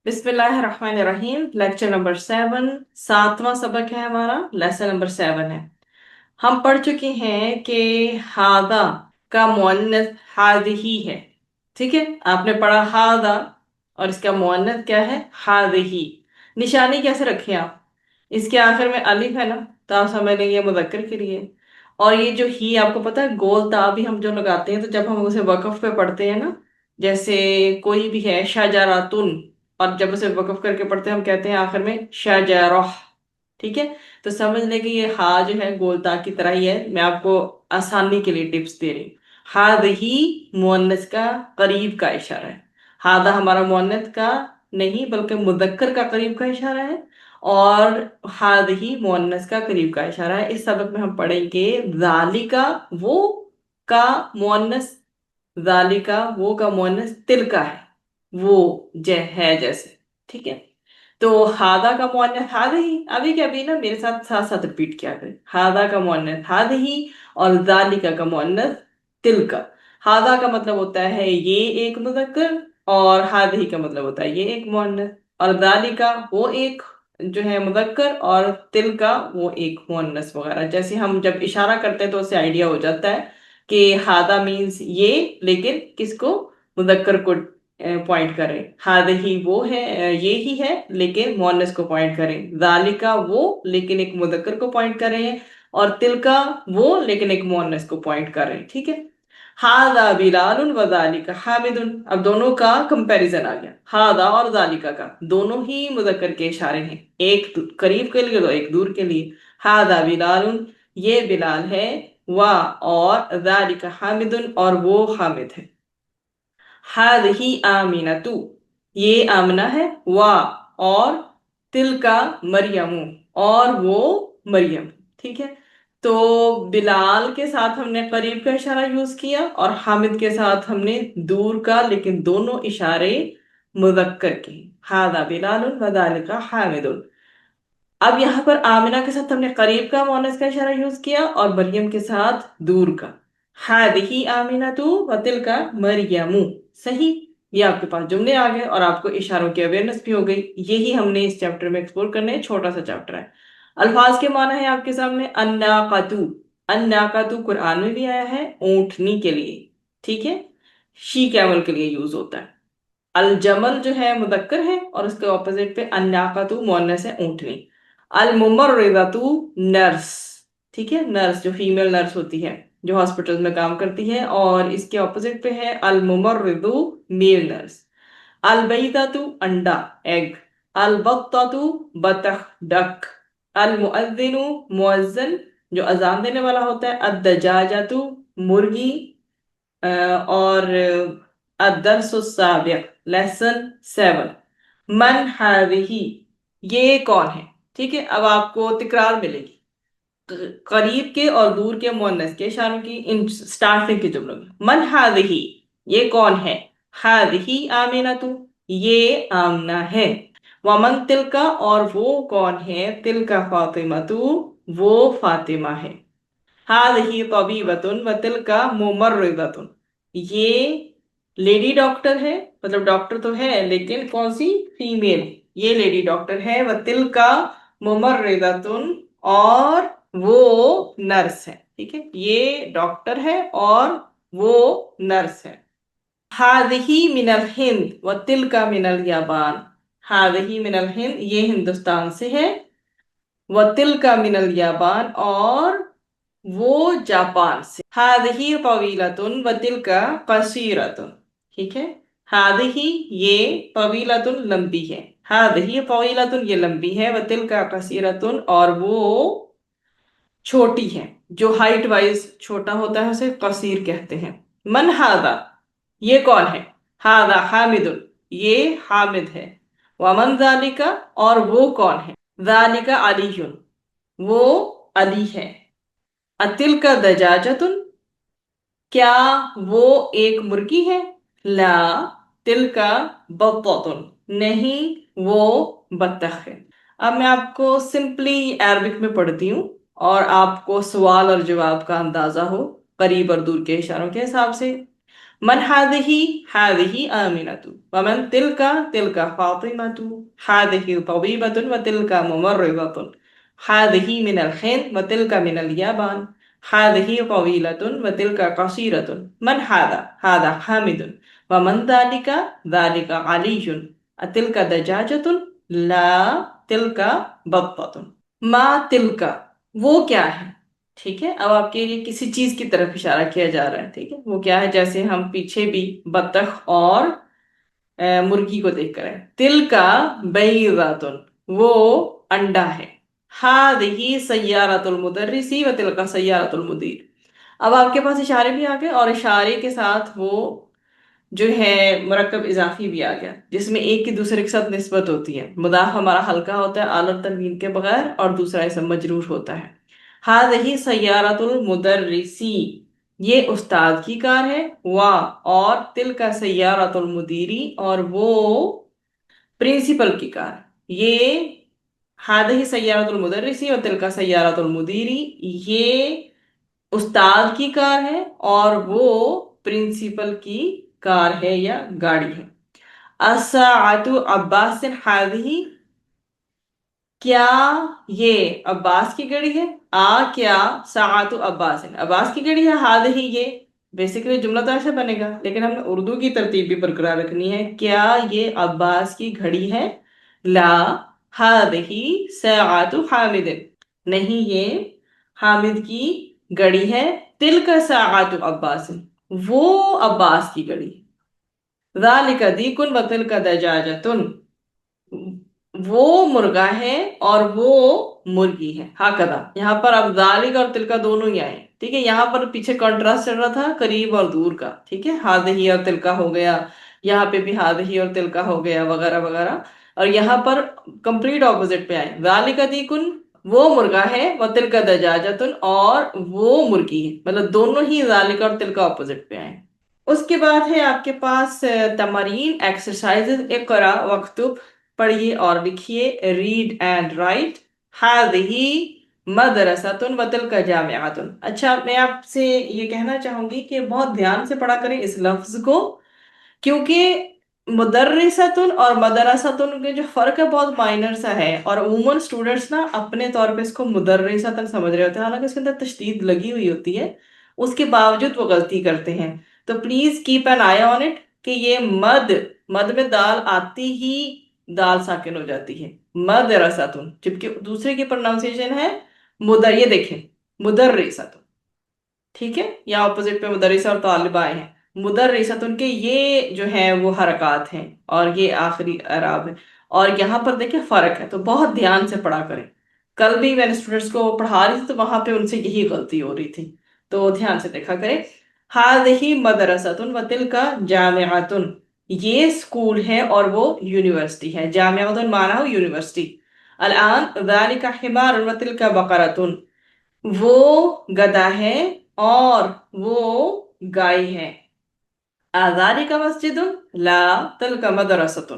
بسم اللہ الرحمن الرحیم، لیکچر نمبر 7، 7واں سبق ہے ہمارا، لیسن نمبر 7 ہے۔ ہم پڑھ چکے ہیں کہ ہادہ کا مؤنث ہادہی ہے۔ ٹھیک ہے، آپ نے پڑھا ہادہ اور اس کا مؤنث کیا ہے؟ ہادہی۔ نشانی کیسے رکھیں آپ؟ اس کے آخر میں الف ہے نا، تو آپ سمجھ لیں گے مذکر کے لیے۔ اور یہ جو ہی آپ کو پتا ہے گول تا بھی ہم جو لگاتے ہیں، تو جب ہم اسے وقف پہ پڑھتے ہیں نا، جیسے کوئی بھی ہے شجراتن، اور جب اسے وقف کر کے پڑھتے ہیں ہم کہتے ہیں آخر میں شجرہ۔ ٹھیک ہے، تو سمجھ لیں کہ یہ ہا جو ہے گول تا کی طرح ہی ہے۔ میں آپ کو آسانی کے لیے ٹپس دے رہی ہوں۔ ہادہی مؤنث کا قریب کا اشارہ ہے۔ ہادہ ہمارا مؤنث کا نہیں بلکہ مذکر کا قریب کا اشارہ ہے، اور ہادہی مؤنث کا قریب کا اشارہ ہے۔ اس سبق میں ہم پڑھیں گے ذالکا وہ کا مؤنث، ذالکا وہ کا مؤنث تلکا ہے، وہ ہے جیسے۔ ٹھیک ہے، تو ہادہ کا مؤنث ہادہی، ابھی کے ابھی نا میرے ساتھ ساتھ ساتھ رپیٹ کیا کریں۔ ہادہ کا مؤنث ہادہی اور ذالکا کا مؤنث تلکا۔ ہادہ کا مطلب ہوتا ہے یہ ایک مذکر، اور ہادہی کا مطلب ہوتا ہے یہ ایک مؤنث، اور ذالکا وہ ایک جو ہے مذکر، اور تلکا وہ ایک مؤنث وغیرہ۔ جیسے ہم جب اشارہ کرتے ہیں تو اس سے آئیڈیا ہو جاتا ہے کہ ہادہ مینس یہ، لیکن کس کو؟ مذکر کو پوائنٹ کریں۔ ہادہی وہ ہے، یہ ہی ہے لیکن مؤنث کو پوائنٹ کریں۔ ذالکا وہ لیکن ایک مذکر کو پوائنٹ کر رہے ہیں، اور تلکا وہ لیکن ایک مؤنث کو پوائنٹ کر رہے ہیں۔ ٹھیک ہے، ہاذا بلال و ذالک حامد۔ اب دونوں کا کمپیریزن آ گیا، ہاذا اور ذالکا کا، دونوں ہی مذکر کے اشارے ہیں، ایک قریب کے لیے تو ایک دور کے لیے۔ ہاذا بلال، یہ بلال ہے، اور ذالک حامد، اور وہ حامد ہے۔ ہذہ آمینۃ، یہ آمنہ ہے، اور تلکا مریم، اور وہ مریم۔ ٹھیک ہے، تو بلال کے ساتھ ہم نے قریب کا اشارہ یوز کیا، اور حامد کے ساتھ ہم نے دور کا، لیکن دونوں اشارے مذکر کے۔ ہذا بلال وذالک حامد۔ اب یہاں پر آمنہ کے ساتھ ہم نے قریب کا مؤنث کا اشارہ یوز کیا، اور مریم کے ساتھ دور کا۔ ہذہ آمنۃ وتلک مریم۔ صحیح، یہ آپ کے پاس جملے آ گئے اور آپ کو اشاروں کی اویئرنس بھی ہو گئی۔ یہی ہم نے اس چیپٹر میں ایکسپلور کرنے ہیں، چھوٹا سا چیپٹر ہے۔ الفاظ کے معنی ہے آپ کے سامنے، الناقۃ۔ الناقۃ قرآن میں بھی آیا ہے اونٹنی کے لیے، ٹھیک ہے، شی کیمل کے لیے یوز ہوتا ہے۔ الجمل جو ہے مذکر ہے، اور اس کے اپوزٹ پہ الناقۃ مؤنث ہے، اونٹنی۔ الممرضۃ نرس، ٹھیک ہے، نرس جو فیمیل نرس ہوتی ہے جو ہاسپٹل میں کام کرتی ہے، اور اس کے اپوزٹ پہ ہے الممرض میل نرس۔ البیضۃ انڈا ایگ۔ البطۃ بطخ ڈک۔ المؤذن مؤذن جو اذان دینے والا ہوتا ہے۔ الدجاجۃ مرغی، اور الدرس السابع لیسن 7۔ من ہذہ، یہ کون ہے؟ ٹھیک ہے، اب آپ کو تکرار ملے گی قریب کے اور دور کے مؤنث کے اشاروں کی ان سٹارٹنگ کے جملوں میں۔ من ہذہ، یہ کون ہے؟ ہذہ آمنۃ، یہ آمنہ ہے۔ ومن تلکا، اور وہ کون ہے؟ تلکا فاطمۃ، وہ فاطمہ ہے۔ ہذہ طبیبۃ وتلکا ممرضۃ، یہ لیڈی ڈاکٹر ہے، مطلب ڈاکٹر تو ہے لیکن کون سی؟ فیمیل، یہ لیڈی ڈاکٹر ہے۔ وتلکا ممرضۃ، اور وہ نرس ہے۔ ٹھیک ہے، یہ ڈاکٹر ہے اور وہ نرس ہے۔ ہذہ من الہند وتلکا من الیابان۔ ہذہ من الہند، یہ ہندوستان سے ہے، وتلکا من الیابان، اور وہ جاپان سے۔ ہذہ طویلۃ وتلکا قصیرۃ، ٹھیک ہے، ہذہ یہ طویلۃ لمبی ہے، ہذہ طویلۃ یہ لمبی ہے، وتلکا قصیرۃ اور وہ چھوٹی ہے۔ جو ہائٹ وائز چھوٹا ہوتا ہے اسے قصیر کہتے ہیں۔ من ہذا، یہ کون ہے؟ ہذا حامد، یہ حامد ہے۔ ومن ذالک، اور وہ کون ہے؟ ذالک علی، وہ علی ہے۔ اتلک دجاجۃ، کیا وہ ایک مرغی ہے؟ لا تلک بطۃ، نہیں وہ بطخ ہے۔ اب میں آپ کو سمپلی عربک میں پڑھتی ہوں، اور آپ کو سوال اور جواب کا اندازہ ہو قریب اور دور کے اشاروں کے حساب سے۔ من هذه؟ هذه آمنة. ومن تلك؟ تلك فاطمة. هذه طبيبة وتلك ممرضة. هذه من الهند وتلك من اليابان. هذه طويلة وتلك قصيرة. من هذا؟ هذا حامد. ومن ذلك؟ ذلك علي. أتلك دجاجة؟ لا، تلك بطة. ما تلك، وہ کیا ہے؟ ٹھیک ہے، اب آپ کے لیے کسی چیز کی طرف اشارہ کیا جا رہا ہے، ٹھیک ہے، وہ کیا ہے؟ جیسے ہم پیچھے بھی بطخ اور مرغی کو دیکھ کر ہے. تل کا بیضاتن، وہ انڈا ہے. ہادہی سیارۃ المدرسی و تل کا سیارۃ المدیر. اب آپ کے پاس اشارے بھی آ گئے اور اشارے کے ساتھ وہ جو ہے مرکب اضافی بھی آ گیا، جس میں ایک کی دوسرے کے ساتھ نسبت ہوتی ہے. مضاف ہمارا ہلکا ہوتا ہے اعلی تنوین کے بغیر، اور دوسرا اسم مجرور ہوتا ہے. ہاذہی سیارۃ المدرسی، یہ استاد کی کار ہے. اور تل کا سیارۃ المدیری، اور وہ پرنسپل کی کار. یہ ہاذہی سیارۃ المدرسی اور تل کا سیارۃ المدیری، یہ استاد کی کار ہے اور وہ پرنسپل کی کار ہے یا گاڑی ہے. الساعۃ عباس ہذہ، کیا یہ عباس کی گھڑی ہے؟ کیا ساعت عباس، عباس کی گھڑی ہے. ہذہ، یہ بیسیکلی جملہ تو ایسے بنے گا، لیکن ہم نے اردو کی ترتیب بھی برقرار رکھنی ہے. کیا یہ عباس کی گھڑی ہے؟ لا، ہذہ ساعت حامد، نہیں، یہ حامد کی گھڑی ہے. تلک ساعت عباس، وہ عباس کی گھڑی. ذالک دیکن وتلک دجاجتن، وہ مرغا ہے اور وہ مرغی ہے. ہاکدہ، یہاں پر اب ذالک اور تلکا دونوں ہی آئے، ٹھیک ہے. یہاں پر پیچھے کانٹراسٹ چل رہا تھا قریب اور دور کا، ٹھیک ہے. ہاذہی اور تلکا ہو گیا، یہاں پہ بھی ہاذہی اور تلکا ہو گیا، وغیرہ وغیرہ. اور یہاں پر کمپلیٹ اپوزٹ پہ آئے. ذالک دیکن، وہ مرغا ہے، وتلک دجاجتن، اور وہ مرغی ہے. مطلب دونوں ہی ذالک اور تلکا اپوزٹ پہ آئے. اس کے بعد ہے آپ کے پاس تمارین، ایکسرسائز. اقرا واکتب، پڑھیے اور لکھیے. Read and write. ہذہ مدرسۃ وتلک جامعۃ. اچھا، میں آپ سے یہ کہنا چاہوں گی کہ بہت دھیان سے پڑھا کریں اس لفظ کو، کیونکہ مدرستن اور مدرستن کے جو فرق ہے بہت مائنر سا ہے، اور عموماً اسٹوڈنٹس نا اپنے طور پہ اس کو مدرستن سمجھ رہے ہوتے ہیں، حالانکہ اس کے اندر تشدید لگی ہوئی ہوتی ہے. اس کے باوجود وہ غلطی کرتے ہیں. تو please keep an eye on it کہ یہ مد میں دال آتی ہی دال ساکن ہو جاتی ہے. مدرستن، جبکہ دوسرے کی پروناؤنسیشن ہے یہ دیکھیں مدرستن، ٹھیک ہے. یا اپوزٹ پہ مدرسہ اور طالبہ آئے ہیں. مدرستن کے یہ جو ہیں وہ حرکات ہیں اور یہ آخری اعراب ہے. اور یہاں پر دیکھیں فرق ہے، تو بہت دھیان سے پڑھا کریں. کل بھی میں نے اسٹوڈنٹس کو پڑھا رہی تھی تو وہاں پہ ان سے یہی غلطی ہو رہی تھی، تو دھیان سے دیکھا کریں. ہذہ مدرسۃ وتلک جامعۃ، یہ اسکول ہے اور وہ یونیورسٹی ہے. جامعۃ مانا ہو یونیورسٹی. الان ذلک حمار وتلک بقرۃ، وہ گدھا ہے اور وہ گائے ہے. ذالک مسجد، لا، تلک مدرسۃ.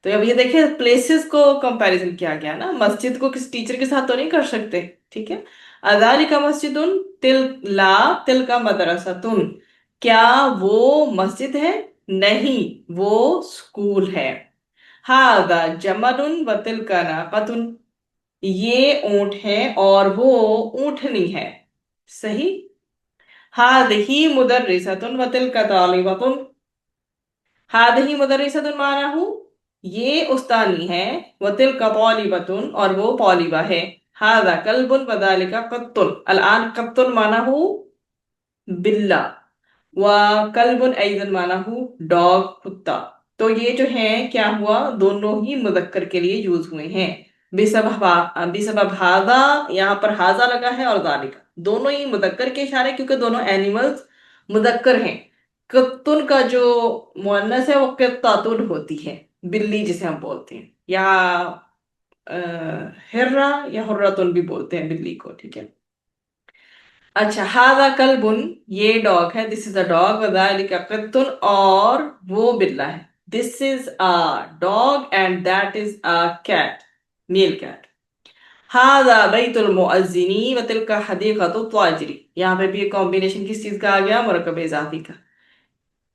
تو اب یہ دیکھیں پلیسز کو کمپیریزن کیا گیا نا، مسجد کو کس ٹیچر کے ساتھ تو نہیں کر سکتے، ٹھیک ہے. ذالک مسجد، لا تلک مدرسۃ، کیا وہ مسجد ہے؟ نہیں، وہ اسکول ہے. ھذا جمل وتلک ناقۃ، یہ اونٹ ہے اور وہ اونٹنی ہے. صحیح. ھذہ مدرسۃ وتلک طالبۃ. ھذہ مدرسۃ مانا ہوں یہ استانی ہے، وتلک طالبۃ، اور وہ طالبہ ہے. ھذا کلب وذلک قط. الان قط مانا ہوں بلّا، وکلب ایضا مانا ہوں ڈاگ، کتا. تو یہ جو ہے کیا ہوا، دونوں ہی مذکر کے لیے یوز ہوئے ہیں. بسبب ھذا، یہاں پر ھذا لگا ہے اور ذالک، دونوں ہی مذکر کے اشارے، کیونکہ دونوں اینیملز مذکر ہیں. قطن کا جو مؤنث ہے وہ قطۃ ہوتی ہے، بلی جسے ہم بولتے ہیں، یا ہرہ یا حرۃ بھی بولتے ہیں بلی کو، ٹھیک ہے. اچھا، ھذا کلب، یہ ڈاگ ہے، دس از اے ڈاگ. وذالک قط، اور وہ بلا ہے. This is a dog and that is a cat, male cat. ھذا بیت المؤذن وتلک حدیقۃ التاجر. یہاں پہ بھی ایک کمبینیشن کس چیز کا آ گیا؟ مرکب اضافی کا.